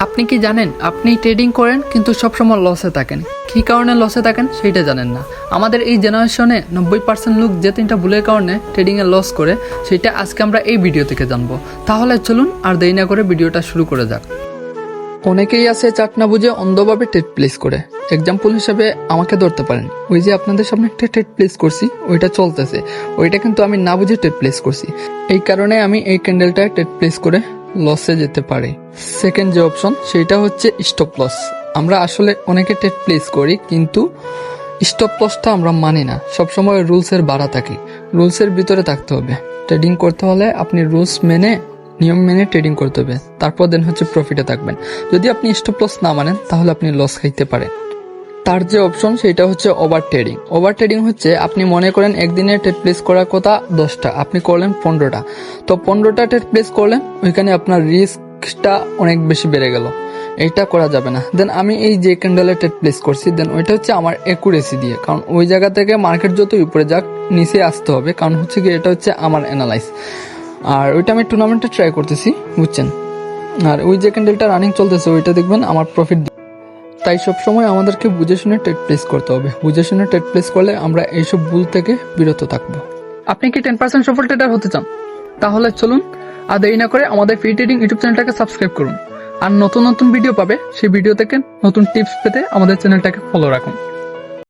আপনি কি জানেন আপনি ট্রেডিং করেন কিন্তু সবসময় লসে থাকেন? কী কারণে লসে থাকেন সেইটা জানেন না। আমাদের এই জেনারেশনে 90% লোক যে 3টা ভুলের কারণে ট্রেডিংয়ে লস করে, সেটা আজকে আমরা এই ভিডিও থেকে জানবো। তাহলে চলুন আর দেরি না করে ভিডিওটা শুরু করে যাক। অনেকেই আছে চার্ট না বুঝে অন্ধভাবে ট্রেড প্লেস করে। এক্সাম্পল হিসাবে আমাকে ধরতে পারেন, ওই যে আপনাদের সামনে একটা ট্রেড প্লেস করছি, ওইটা চলতেছে, ওইটা কিন্তু আমি না বুঝে ট্রেড প্লেস করছি। এই কারণে আমি এই ক্যান্ডেলটায় ট্রেড প্লেস করে লসে যেতে পারি। সেকেন্ড যে অপশন, সেটা হচ্ছে স্টপ লস। আমরা আসলে অনেকে ট্রেড প্লেস করি কিন্তু স্টপ লসটা আমরা মানি না। সবসময় রুলসের বাড়া থাকি, রুলসের ভিতরে থাকতে হবে। ট্রেডিং করতে হলে আপনি রুলস মেনে, নিয়ম মেনে ট্রেডিং করতে হবে, তারপর দেন হচ্ছে প্রফিটে থাকবেন। যদি আপনি স্টপ লস না মানেন তাহলে আপনি লস খাইতে পারেন। তার যে অপশন, সেটা হচ্ছে ওভার ট্রেডিং। ওভার ট্রেডিং হচ্ছে আপনি মনে করেন একদিনে ট্রেড প্লেস করার কথা 10টা, আপনি করলেন 15টা। তো 15টা ট্রেড প্লেস করলেন, ওইখানে আপনার রিস্কটা অনেক বেশি বেড়ে গেল। এইটা করা যাবে না। দেন আমি এই যে ক্যান্ডেলে ট্রেড প্লেস করছি, দেন ওইটা হচ্ছে আমার অ্যাকুরেসি দিয়ে, কারণ ওই জায়গা থেকে মার্কেট যত উপরে যাক নিচে আসতে হবে, কারণ হচ্ছে কি এটা হচ্ছে আমার অ্যানালাইজ। আর ওইটা আমি টুর্নামেন্টে ট্রাই করতেছি, বুঝছেন। আর ওই যে ক্যান্ডেলটা রানিং চলতেছে, ওইটা দেখবেন আমার প্রফিট। তাই সবসময় আমাদেরকে বুঝে শুনে ট্রেড প্লেস করতে হবে। বুঝে শুনে ট্রেড প্লেস করলে আমরা এইসব ভুল থেকে বিরত থাকবো। আপনি কি 10% সফল ট্রেডার হতে চান? তাহলে চলুন আর দেরি না করে আমাদের ফ্রি ট্রেডিং ইউটিউব চ্যানেলটাকে সাবস্ক্রাইব করুন। আর নতুন নতুন ভিডিও পাবে, সেই ভিডিও থেকে নতুন টিপস পেতে আমাদের চ্যানেলটাকে ফলো রাখুন।